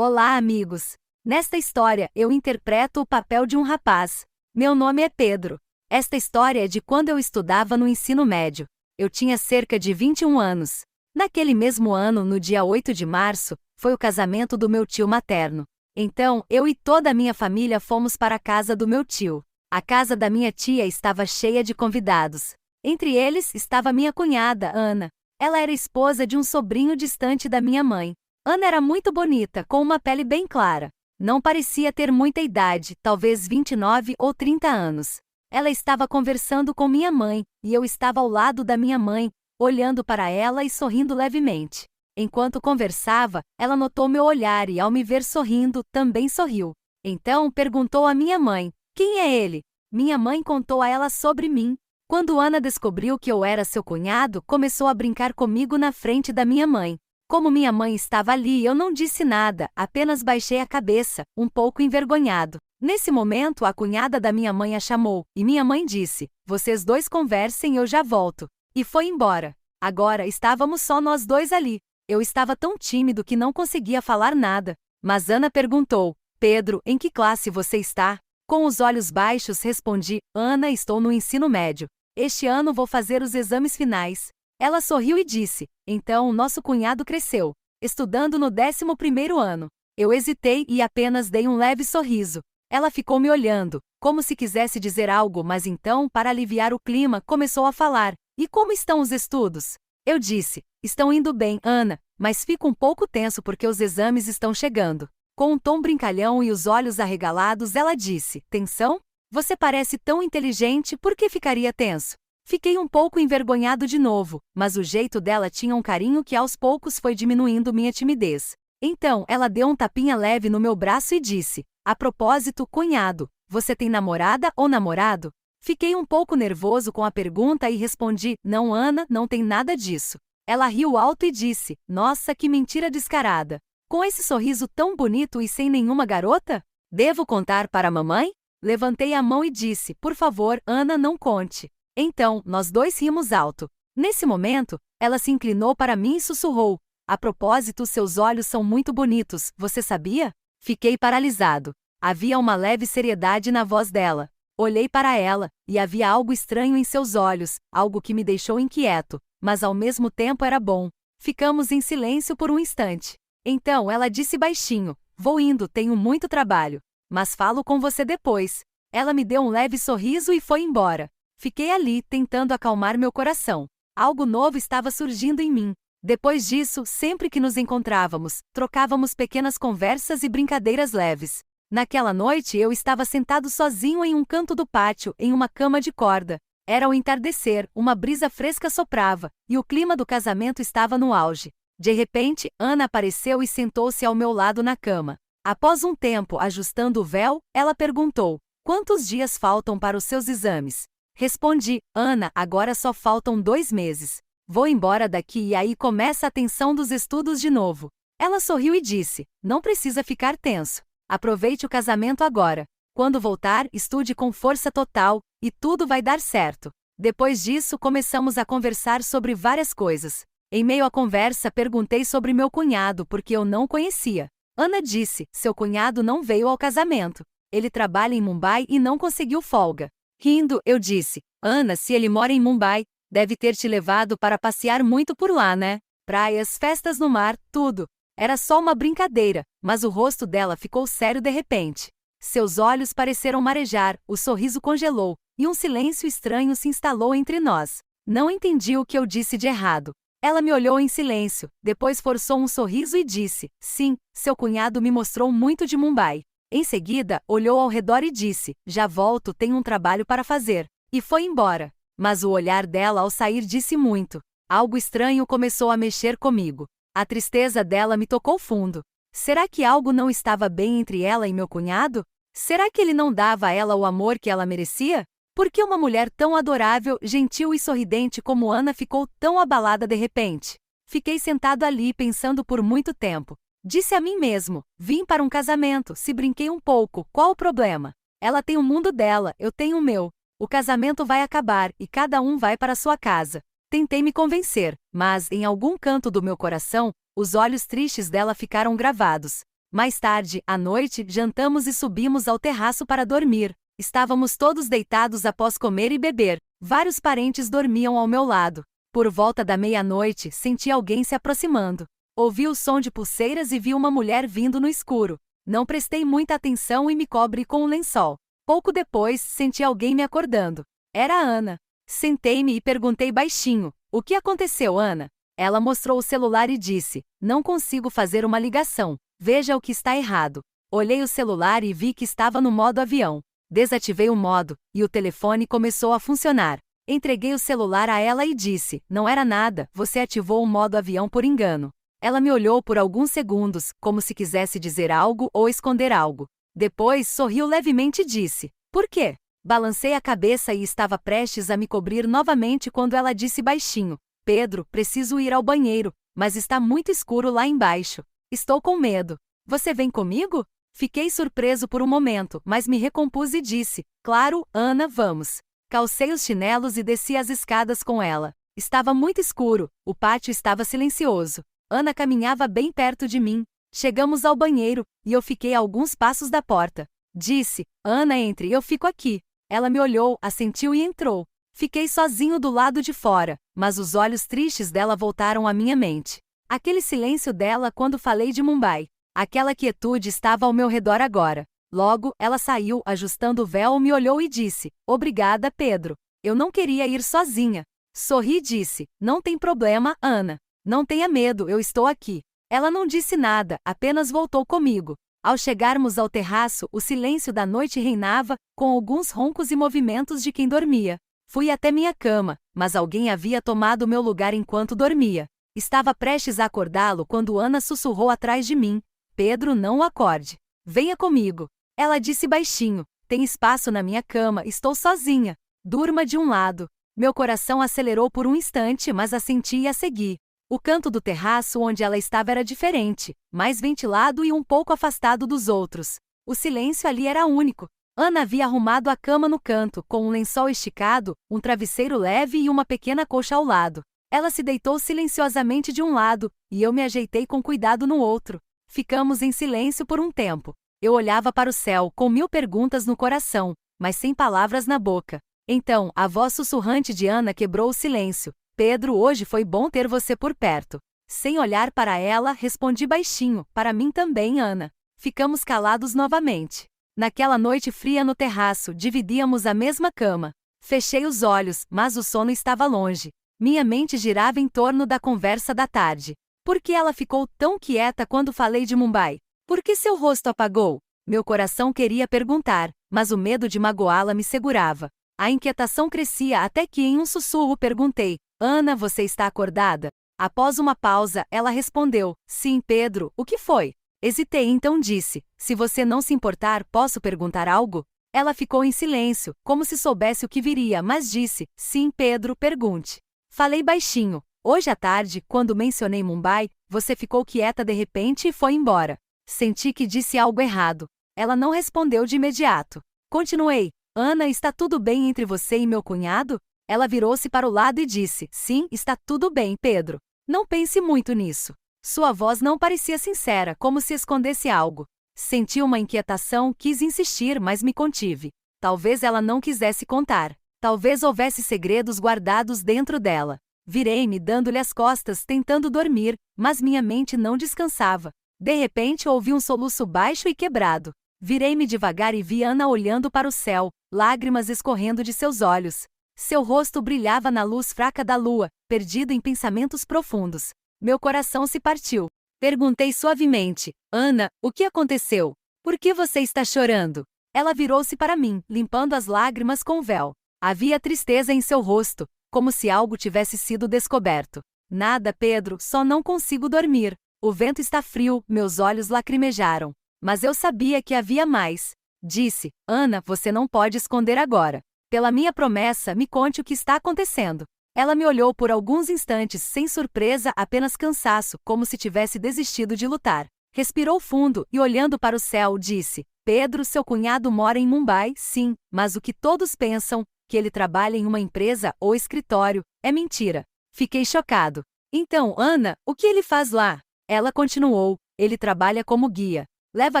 Olá, amigos! Nesta história, eu interpreto o papel de um rapaz. Meu nome é Pedro. Esta história é de quando eu estudava no ensino médio. Eu tinha cerca de 21 anos. Naquele mesmo ano, no dia 8 de março, foi o casamento do meu tio materno. Então, eu e toda a minha família fomos para a casa do meu tio. A casa da minha tia estava cheia de convidados. Entre eles estava minha cunhada, Ana. Ela era esposa de um sobrinho distante da minha mãe. Ana era muito bonita, com uma pele bem clara. Não parecia ter muita idade, talvez 29 ou 30 anos. Ela estava conversando com minha mãe, e eu estava ao lado da minha mãe, olhando para ela e sorrindo levemente. Enquanto conversava, ela notou meu olhar e, ao me ver sorrindo, também sorriu. Então perguntou à minha mãe: "Quem é ele?" Minha mãe contou a ela sobre mim. Quando Ana descobriu que eu era seu cunhado, começou a brincar comigo na frente da minha mãe. Como minha mãe estava ali, eu não disse nada, apenas baixei a cabeça, um pouco envergonhado. Nesse momento, a cunhada da minha mãe a chamou, e minha mãe disse: "Vocês dois conversem, eu já volto." E foi embora. Agora estávamos só nós dois ali. Eu estava tão tímido que não conseguia falar nada. Mas Ana perguntou: "Pedro, em que classe você está?" Com os olhos baixos respondi: "Ana, estou no ensino médio. Este ano vou fazer os exames finais." Ela sorriu e disse: "Então, nosso cunhado cresceu, estudando no 11º ano." Eu hesitei e apenas dei um leve sorriso. Ela ficou me olhando, como se quisesse dizer algo, mas então, para aliviar o clima, começou a falar: "E como estão os estudos?" Eu disse: "Estão indo bem, Ana, mas fico um pouco tenso porque os exames estão chegando." Com um tom brincalhão e os olhos arregalados, ela disse: "Tensão? Você parece tão inteligente, por que ficaria tenso?" Fiquei um pouco envergonhado de novo, mas o jeito dela tinha um carinho que aos poucos foi diminuindo minha timidez. Então, ela deu um tapinha leve no meu braço e disse: "A propósito, cunhado, você tem namorada ou namorado?" Fiquei um pouco nervoso com a pergunta e respondi: "Não, Ana, não tem nada disso." Ela riu alto e disse: "Nossa, que mentira descarada. Com esse sorriso tão bonito e sem nenhuma garota? Devo contar para a mamãe?" Levantei a mão e disse: "Por favor, Ana, não conte." Então, nós dois rimos alto. Nesse momento, ela se inclinou para mim e sussurrou: "A propósito, seus olhos são muito bonitos, você sabia?" Fiquei paralisado. Havia uma leve seriedade na voz dela. Olhei para ela, e havia algo estranho em seus olhos, algo que me deixou inquieto, mas ao mesmo tempo era bom. Ficamos em silêncio por um instante. Então ela disse baixinho: "Vou indo, tenho muito trabalho. Mas falo com você depois." Ela me deu um leve sorriso e foi embora. Fiquei ali, tentando acalmar meu coração. Algo novo estava surgindo em mim. Depois disso, sempre que nos encontrávamos, trocávamos pequenas conversas e brincadeiras leves. Naquela noite eu estava sentado sozinho em um canto do pátio, em uma cama de corda. Era o entardecer, uma brisa fresca soprava, e o clima do casamento estava no auge. De repente, Ana apareceu e sentou-se ao meu lado na cama. Após um tempo ajustando o véu, ela perguntou: "Quantos dias faltam para os seus exames?" Respondi: "Ana, agora só faltam 2 meses. Vou embora daqui e aí começa a tensão dos estudos de novo." Ela sorriu e disse: "Não precisa ficar tenso. Aproveite o casamento agora. Quando voltar, estude com força total, e tudo vai dar certo." Depois disso, começamos a conversar sobre várias coisas. Em meio à conversa, perguntei sobre meu cunhado porque eu não conhecia. Ana disse: "Seu cunhado não veio ao casamento. Ele trabalha em Mumbai e não conseguiu folga." Rindo, eu disse: "Ana, se ele mora em Mumbai, deve ter te levado para passear muito por lá, né? Praias, festas no mar, tudo." Era só uma brincadeira, mas o rosto dela ficou sério de repente. Seus olhos pareceram marejar, o sorriso congelou, e um silêncio estranho se instalou entre nós. Não entendi o que eu disse de errado. Ela me olhou em silêncio, depois forçou um sorriso e disse: "Sim, seu cunhado me mostrou muito de Mumbai." Em seguida, olhou ao redor e disse: "Já volto, tenho um trabalho para fazer." E foi embora. Mas o olhar dela ao sair disse muito. Algo estranho começou a mexer comigo. A tristeza dela me tocou fundo. Será que algo não estava bem entre ela e meu cunhado? Será que ele não dava a ela o amor que ela merecia? Por que uma mulher tão adorável, gentil e sorridente como Ana ficou tão abalada de repente? Fiquei sentado ali pensando por muito tempo. Disse a mim mesmo: "Vim para um casamento, se brinquei um pouco, qual o problema? Ela tem o mundo dela, eu tenho o meu. O casamento vai acabar e cada um vai para sua casa." Tentei me convencer, mas, em algum canto do meu coração, os olhos tristes dela ficaram gravados. Mais tarde, à noite, jantamos e subimos ao terraço para dormir. Estávamos todos deitados após comer e beber. Vários parentes dormiam ao meu lado. Por volta da meia-noite, senti alguém se aproximando. Ouvi o som de pulseiras e vi uma mulher vindo no escuro. Não prestei muita atenção e me cobri com um lençol. Pouco depois, senti alguém me acordando. Era a Ana. Sentei-me e perguntei baixinho: "O que aconteceu, Ana?" Ela mostrou o celular e disse: "Não consigo fazer uma ligação. Veja o que está errado." Olhei o celular e vi que estava no modo avião. Desativei o modo, e o telefone começou a funcionar. Entreguei o celular a ela e disse: "Não era nada, você ativou o modo avião por engano." Ela me olhou por alguns segundos, como se quisesse dizer algo ou esconder algo. Depois sorriu levemente e disse: "Por quê?" Balancei a cabeça e estava prestes a me cobrir novamente quando ela disse baixinho: "Pedro, preciso ir ao banheiro, mas está muito escuro lá embaixo. Estou com medo. Você vem comigo?" Fiquei surpreso por um momento, mas me recompus e disse: "Claro, Ana, vamos." Calcei os chinelos e desci as escadas com ela. Estava muito escuro, o pátio estava silencioso. Ana caminhava bem perto de mim. Chegamos ao banheiro, e eu fiquei a alguns passos da porta. Disse: "Ana, entre, eu fico aqui." Ela me olhou, assentiu e entrou. Fiquei sozinho do lado de fora, mas os olhos tristes dela voltaram à minha mente. Aquele silêncio dela quando falei de Mumbai. Aquela quietude estava ao meu redor agora. Logo, ela saiu, ajustando o véu, me olhou e disse: "Obrigada, Pedro. Eu não queria ir sozinha." Sorri e disse: "Não tem problema, Ana. Não tenha medo, eu estou aqui." Ela não disse nada, apenas voltou comigo. Ao chegarmos ao terraço, o silêncio da noite reinava, com alguns roncos e movimentos de quem dormia. Fui até minha cama, mas alguém havia tomado meu lugar enquanto dormia. Estava prestes a acordá-lo quando Ana sussurrou atrás de mim: "Pedro, não o acorde. Venha comigo." Ela disse baixinho: "Tem espaço na minha cama, estou sozinha. Durma de um lado." Meu coração acelerou por um instante, mas assenti e a segui. O canto do terraço onde ela estava era diferente, mais ventilado e um pouco afastado dos outros. O silêncio ali era único. Ana havia arrumado a cama no canto, com um lençol esticado, um travesseiro leve e uma pequena colcha ao lado. Ela se deitou silenciosamente de um lado, e eu me ajeitei com cuidado no outro. Ficamos em silêncio por um tempo. Eu olhava para o céu, com 1000 perguntas no coração, mas sem palavras na boca. Então, a voz sussurrante de Ana quebrou o silêncio: "Pedro, hoje foi bom ter você por perto." Sem olhar para ela, respondi baixinho: "Para mim também, Ana." Ficamos calados novamente. Naquela noite fria no terraço, dividíamos a mesma cama. Fechei os olhos, mas o sono estava longe. Minha mente girava em torno da conversa da tarde. Por que ela ficou tão quieta quando falei de Mumbai? Por que seu rosto apagou? Meu coração queria perguntar, mas o medo de magoá-la me segurava. A inquietação crescia até que em um sussurro perguntei: "Ana, você está acordada?" Após uma pausa, ela respondeu: "Sim, Pedro, o que foi?" Hesitei, então disse: "Se você não se importar, posso perguntar algo?" Ela ficou em silêncio, como se soubesse o que viria, mas disse: "Sim, Pedro, pergunte." Falei baixinho: "Hoje à tarde, quando mencionei Mumbai, você ficou quieta de repente e foi embora." Senti que disse algo errado. Ela não respondeu de imediato. Continuei: "Ana, está tudo bem entre você e meu cunhado?" Ela virou-se para o lado e disse: "Sim, está tudo bem, Pedro. Não pense muito nisso." Sua voz não parecia sincera, como se escondesse algo. Senti uma inquietação, quis insistir, mas me contive. Talvez ela não quisesse contar. Talvez houvesse segredos guardados dentro dela. Virei-me dando-lhe as costas, tentando dormir, mas minha mente não descansava. De repente ouvi um soluço baixo e quebrado. Virei-me devagar e vi Ana olhando para o céu, lágrimas escorrendo de seus olhos. Seu rosto brilhava na luz fraca da lua, perdido em pensamentos profundos. Meu coração se partiu. Perguntei suavemente: "Ana, o que aconteceu? Por que você está chorando?" Ela virou-se para mim, limpando as lágrimas com o véu. Havia tristeza em seu rosto, como se algo tivesse sido descoberto. "Nada, Pedro, só não consigo dormir. O vento está frio." Meus olhos lacrimejaram. Mas eu sabia que havia mais. Disse: "Ana, você não pode esconder agora. Pela minha promessa, me conte o que está acontecendo." Ela me olhou por alguns instantes, sem surpresa, apenas cansaço, como se tivesse desistido de lutar. Respirou fundo e, olhando para o céu, disse: "Pedro, seu cunhado mora em Mumbai, sim, mas o que todos pensam, que ele trabalha em uma empresa ou escritório, é mentira." Fiquei chocado. "Então, Ana, o que ele faz lá?" Ela continuou: "Ele trabalha como guia." Leva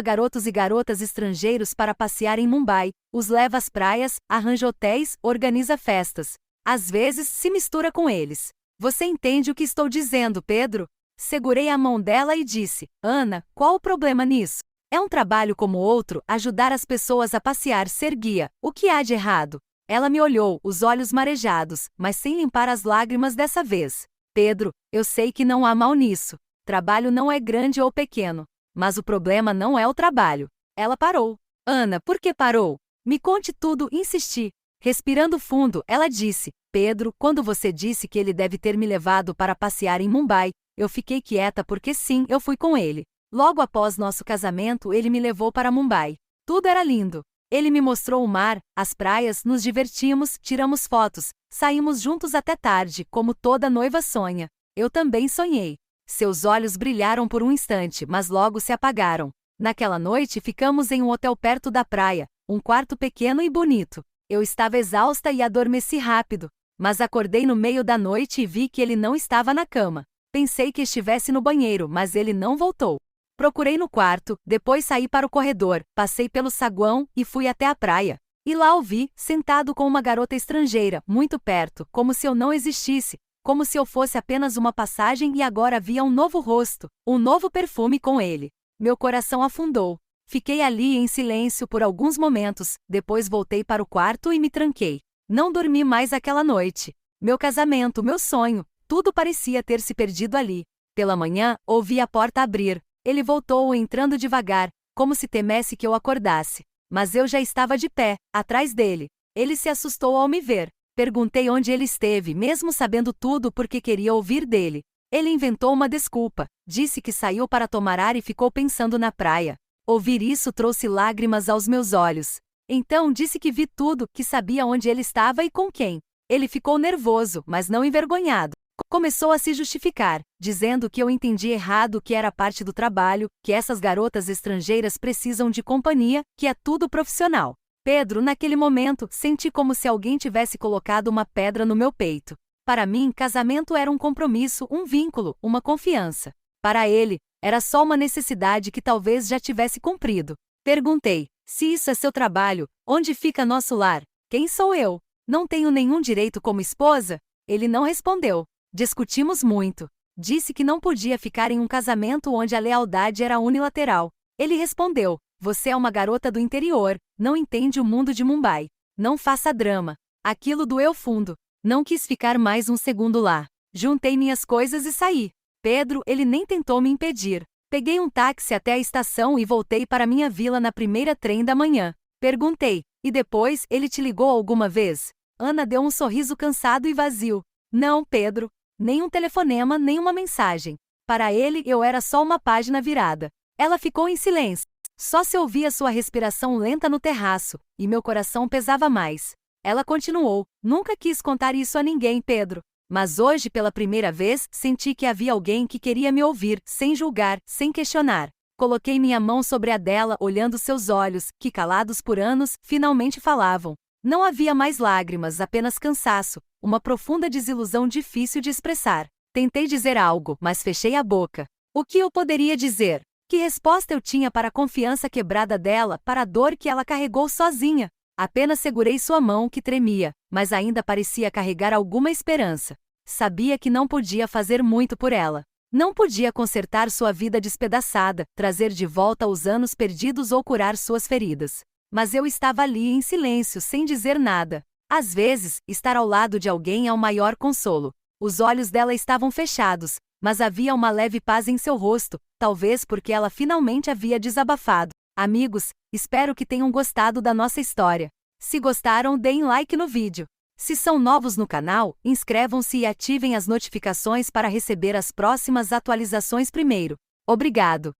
garotos e garotas estrangeiros para passear em Mumbai, os leva às praias, arranja hotéis, organiza festas. Às vezes, se mistura com eles. Você entende o que estou dizendo, Pedro? Segurei a mão dela e disse: Ana, qual o problema nisso? É um trabalho como outro, ajudar as pessoas a passear, ser guia. O que há de errado? Ela me olhou, os olhos marejados, mas sem limpar as lágrimas dessa vez. Pedro, eu sei que não há mal nisso. Trabalho não é grande ou pequeno. Mas o problema não é o trabalho. Ela parou. Ana, por que parou? Me conte tudo, insisti. Respirando fundo, ela disse: Pedro, quando você disse que ele deve ter me levado para passear em Mumbai, eu fiquei quieta porque sim, eu fui com ele. Logo após nosso casamento, ele me levou para Mumbai. Tudo era lindo. Ele me mostrou o mar, as praias, nos divertimos, tiramos fotos, saímos juntos até tarde, como toda noiva sonha. Eu também sonhei. Seus olhos brilharam por um instante, mas logo se apagaram. Naquela noite ficamos em um hotel perto da praia, um quarto pequeno e bonito. Eu estava exausta e adormeci rápido, mas acordei no meio da noite e vi que ele não estava na cama. Pensei que estivesse no banheiro, mas ele não voltou. Procurei no quarto, depois saí para o corredor, passei pelo saguão e fui até a praia. E lá o vi, sentado com uma garota estrangeira, muito perto, como se eu não existisse, como se eu fosse apenas uma passagem e agora havia um novo rosto, um novo perfume com ele. Meu coração afundou. Fiquei ali em silêncio por alguns momentos, depois voltei para o quarto e me tranquei. Não dormi mais aquela noite. Meu casamento, meu sonho, tudo parecia ter se perdido ali. Pela manhã, ouvi a porta abrir. Ele voltou entrando devagar, como se temesse que eu acordasse. Mas eu já estava de pé, atrás dele. Ele se assustou ao me ver. Perguntei onde ele esteve, mesmo sabendo tudo porque queria ouvir dele. Ele inventou uma desculpa. Disse que saiu para tomar ar e ficou pensando na praia. Ouvir isso trouxe lágrimas aos meus olhos. Então disse que vi tudo, que sabia onde ele estava e com quem. Ele ficou nervoso, mas não envergonhado. Começou a se justificar, dizendo que eu entendi errado, que era parte do trabalho, que essas garotas estrangeiras precisam de companhia, que é tudo profissional. Pedro, naquele momento, senti como se alguém tivesse colocado uma pedra no meu peito. Para mim, casamento era um compromisso, um vínculo, uma confiança. Para ele, era só uma necessidade que talvez já tivesse cumprido. Perguntei: se isso é seu trabalho, onde fica nosso lar? Quem sou eu? Não tenho nenhum direito como esposa? Ele não respondeu. Discutimos muito. Disse que não podia ficar em um casamento onde a lealdade era unilateral. Ele respondeu: você é uma garota do interior, não entende o mundo de Mumbai. Não faça drama. Aquilo doeu fundo. Não quis ficar mais um segundo lá. Juntei minhas coisas e saí. Pedro, ele nem tentou me impedir. Peguei um táxi até a estação e voltei para minha vila na primeira trem da manhã. Perguntei: e depois, ele te ligou alguma vez? Ana deu um sorriso cansado e vazio. Não, Pedro. Nem um telefonema, nem uma mensagem. Para ele, eu era só uma página virada. Ela ficou em silêncio. Só se ouvia sua respiração lenta no terraço, e meu coração pesava mais. Ela continuou: nunca quis contar isso a ninguém, Pedro. Mas hoje, pela primeira vez, senti que havia alguém que queria me ouvir, sem julgar, sem questionar. Coloquei minha mão sobre a dela, olhando seus olhos, que calados por anos, finalmente falavam. Não havia mais lágrimas, apenas cansaço, uma profunda desilusão difícil de expressar. Tentei dizer algo, mas fechei a boca. O que eu poderia dizer? Que resposta eu tinha para a confiança quebrada dela, para a dor que ela carregou sozinha? Apenas segurei sua mão, que tremia, mas ainda parecia carregar alguma esperança. Sabia que não podia fazer muito por ela. Não podia consertar sua vida despedaçada, trazer de volta os anos perdidos ou curar suas feridas. Mas eu estava ali em silêncio, sem dizer nada. Às vezes, estar ao lado de alguém é o maior consolo. Os olhos dela estavam fechados, mas havia uma leve paz em seu rosto, talvez porque ela finalmente havia desabafado. Amigos, espero que tenham gostado da nossa história. Se gostaram, deem like no vídeo. Se são novos no canal, inscrevam-se e ativem as notificações para receber as próximas atualizações primeiro. Obrigado!